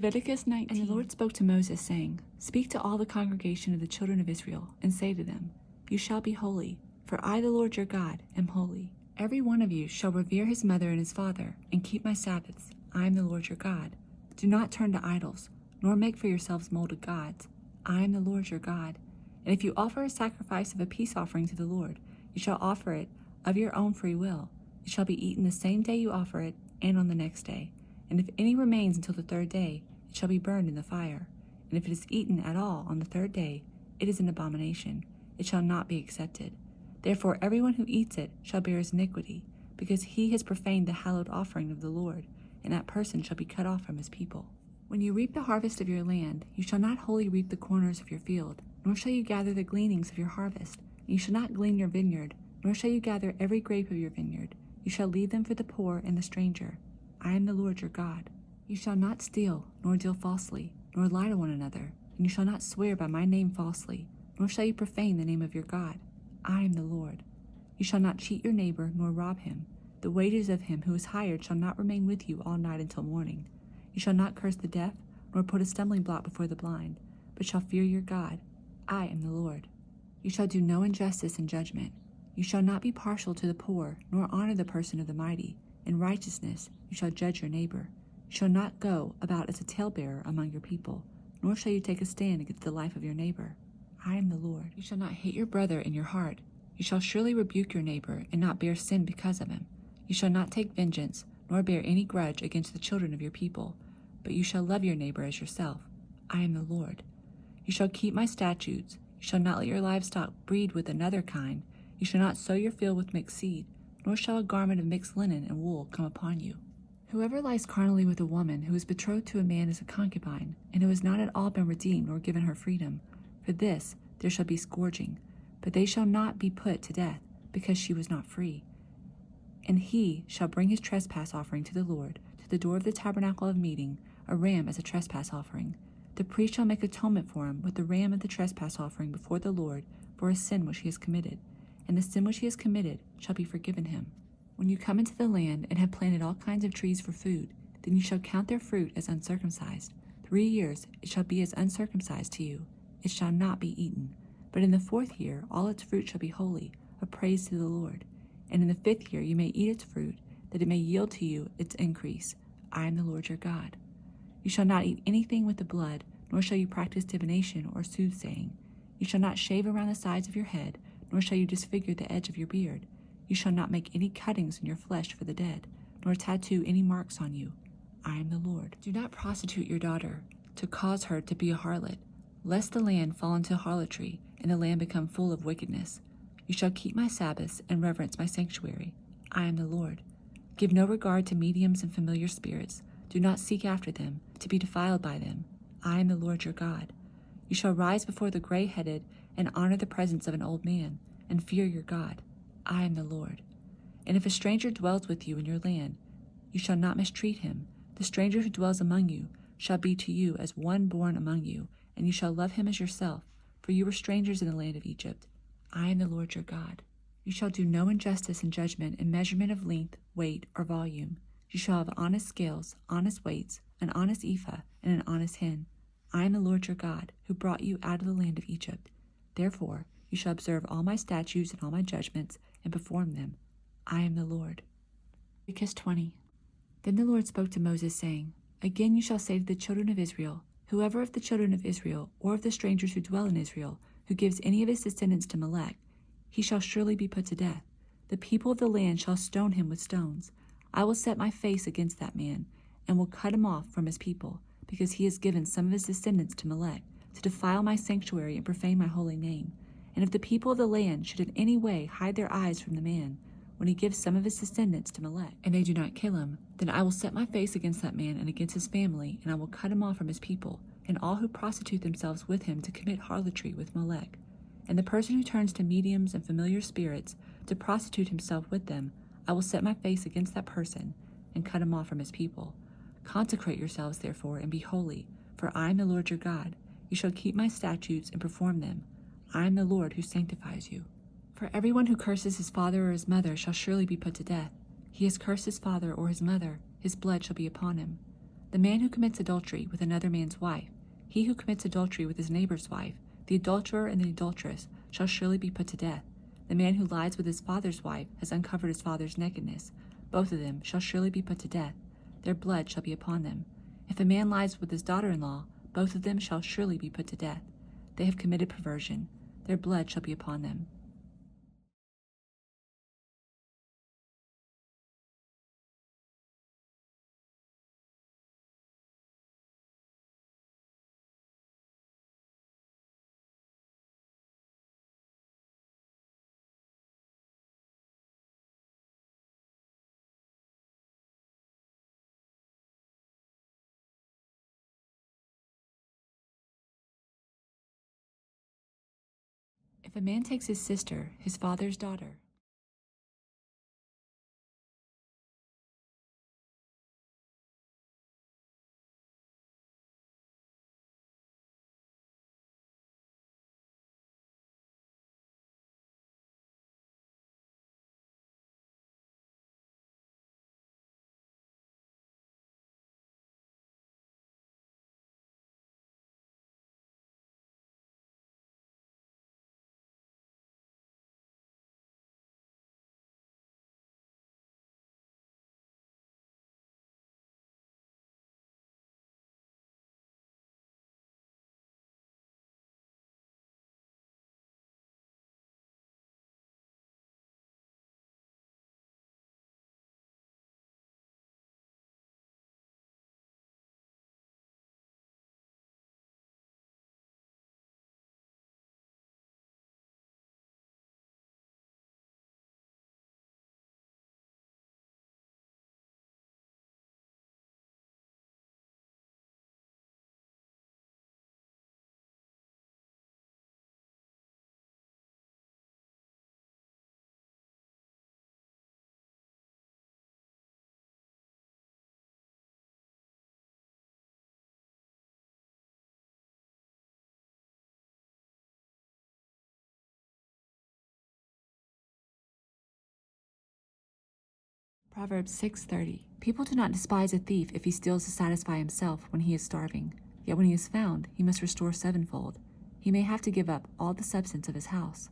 Leviticus 19. And the Lord spoke to Moses, saying, Speak to all the congregation of the children of Israel, and say to them, You shall be holy, for I, the Lord your God, am holy. Every one of you shall revere his mother and his father, and keep my Sabbaths. I am the Lord your God. Do not turn to idols, nor make for yourselves molded gods. I am the Lord your God. And if you offer a sacrifice of a peace offering to the Lord, you shall offer it of your own free will. It shall be eaten the same day you offer it, and on the next day. And if any remains until the third day, it shall be burned in the fire. And if it is eaten at all on the third day, it is an abomination. It shall not be accepted. Therefore everyone who eats it shall bear his iniquity, because he has profaned the hallowed offering of the Lord, and that person shall be cut off from his people. When you reap the harvest of your land, you shall not wholly reap the corners of your field, nor shall you gather the gleanings of your harvest. And you shall not glean your vineyard, nor shall you gather every grape of your vineyard. You shall leave them for the poor and the stranger. I am the Lord your God. You shall not steal, nor deal falsely, nor lie to one another, and you shall not swear by my name falsely, nor shall you profane the name of your God. I am the Lord. You shall not cheat your neighbor, nor rob him. The wages of him who is hired shall not remain with you all night until morning. You shall not curse the deaf, nor put a stumbling block before the blind, but shall fear your God. I am the Lord. You shall do no injustice in judgment. You shall not be partial to the poor, nor honor the person of the mighty. In righteousness you shall judge your neighbor. You shall not go about as a talebearer among your people, nor shall you take a stand against the life of your neighbor. I am the Lord. You shall not hate your brother in your heart. You shall surely rebuke your neighbor, and not bear sin because of him. You shall not take vengeance, nor bear any grudge against the children of your people, but you shall love your neighbor as yourself. I am the Lord. You shall keep my statutes. You shall not let your livestock breed with another kind. You shall not sow your field with mixed seed, nor shall a garment of mixed linen and wool come upon you. Whoever lies carnally with a woman who is betrothed to a man is a concubine, and who has not at all been redeemed nor given her freedom. For this there shall be scourging, but they shall not be put to death, because she was not free. And he shall bring his trespass offering to the Lord, to the door of the tabernacle of meeting, a ram as a trespass offering. The priest shall make atonement for him with the ram of the trespass offering before the Lord for a sin which he has committed, and the sin which he has committed shall be forgiven him. When you come into the land and have planted all kinds of trees for food, then you shall count their fruit as uncircumcised. 3 years it shall be as uncircumcised to you. It shall not be eaten. But in the 4th year all its fruit shall be holy, a praise to the Lord. And in the 5th year you may eat its fruit, that it may yield to you its increase. I am the Lord your God. You shall not eat anything with the blood, nor shall you practice divination or soothsaying. You shall not shave around the sides of your head, nor shall you disfigure the edge of your beard. You shall not make any cuttings in your flesh for the dead, nor tattoo any marks on you. I am the Lord. Do not prostitute your daughter, to cause her to be a harlot, lest the land fall into harlotry, and the land become full of wickedness. You shall keep my Sabbaths and reverence my sanctuary. I am the Lord. Give no regard to mediums and familiar spirits. Do not seek after them, to be defiled by them. I am the Lord your God. You shall rise before the gray-headed, and honor the presence of an old man, and fear your God. I am the Lord. And if a stranger dwells with you in your land, you shall not mistreat him. The stranger who dwells among you shall be to you as one born among you, and you shall love him as yourself, for you were strangers in the land of Egypt. I am the Lord your God. You shall do no injustice in judgment in measurement of length, weight, or volume. You shall have honest scales, honest weights, an honest ephah, and an honest hin. I am the Lord your God, who brought you out of the land of Egypt. Therefore you shall observe all my statutes and all my judgments, and perform them. I am the Lord. Leviticus 20. Then the Lord spoke to Moses, saying, Again you shall say to the children of Israel, Whoever of the children of Israel, or of the strangers who dwell in Israel, who gives any of his descendants to Molech, he shall surely be put to death. The people of the land shall stone him with stones. I will set my face against that man, and will cut him off from his people, because he has given some of his descendants to Molech, to defile my sanctuary and profane my holy name. And if the people of the land should in any way hide their eyes from the man, when he gives some of his descendants to Molech, and they do not kill him, then I will set my face against that man and against his family, and I will cut him off from his people, and all who prostitute themselves with him to commit harlotry with Molech. And the person who turns to mediums and familiar spirits to prostitute himself with them, I will set my face against that person, and cut him off from his people. Consecrate yourselves, therefore, and be holy, for I am the Lord your God. You shall keep my statutes and perform them. I am the Lord who sanctifies you. For everyone who curses his father or his mother shall surely be put to death. He has cursed his father or his mother, his blood shall be upon him. The man who commits adultery with another man's wife, he who commits adultery with his neighbor's wife, the adulterer and the adulteress shall surely be put to death. The man who lies with his father's wife has uncovered his father's nakedness. Both of them shall surely be put to death. Their blood shall be upon them. If a man lies with his daughter-in-law, both of them shall surely be put to death. They have committed perversion. Their blood shall be upon them. If a man takes his sister, his father's daughter, Proverbs 6:30. People do not despise a thief if he steals to satisfy himself when he is starving. Yet when he is found, he must restore sevenfold. He may have to give up all the substance of his house.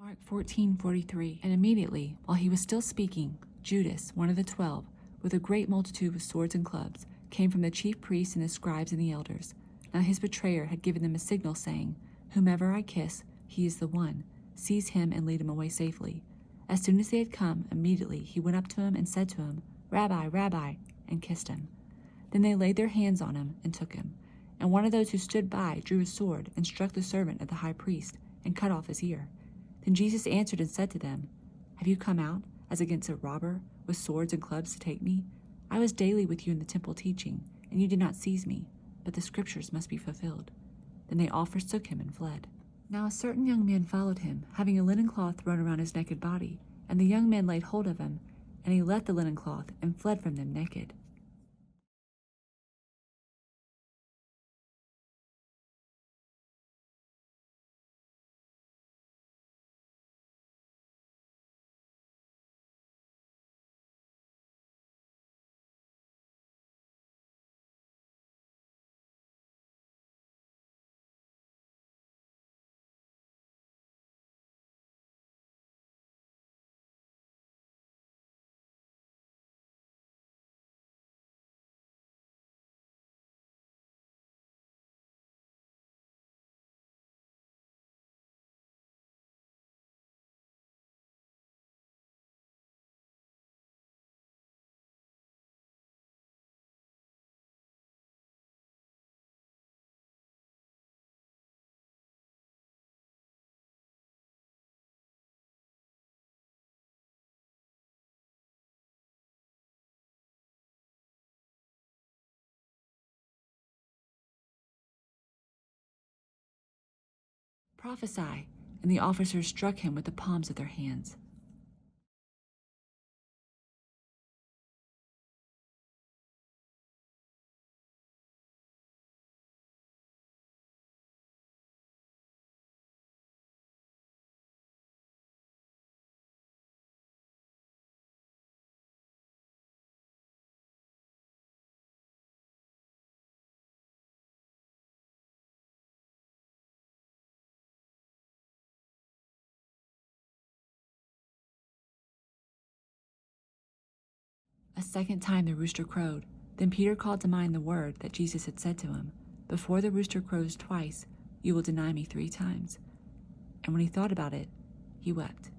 Mark 14:43. And immediately, while he was still speaking, Judas, one of the 12, with a great multitude with swords and clubs, came from the chief priests and the scribes and the elders. Now his betrayer had given them a signal, saying, Whomever I kiss, he is the one. Seize him and lead him away safely. As soon as they had come, immediately he went up to him and said to him, Rabbi, Rabbi, and kissed him. Then they laid their hands on him and took him. And one of those who stood by drew his sword and struck the servant of the high priest and cut off his ear. Then Jesus answered and said to them, Have you come out, as against a robber, with swords and clubs to take me? I was daily with you in the temple teaching, and you did not seize me, but the scriptures must be fulfilled. Then they all forsook him and fled. Now a certain young man followed him, having a linen cloth thrown around his naked body. And the young men laid hold of him, and he left the linen cloth and fled from them naked. Prophesy! And the officers struck him with the palms of their hands. A second time the rooster crowed. Then Peter called to mind the word that Jesus had said to him, "Before the rooster crows twice, you will deny me 3 times." And when he thought about it, he wept.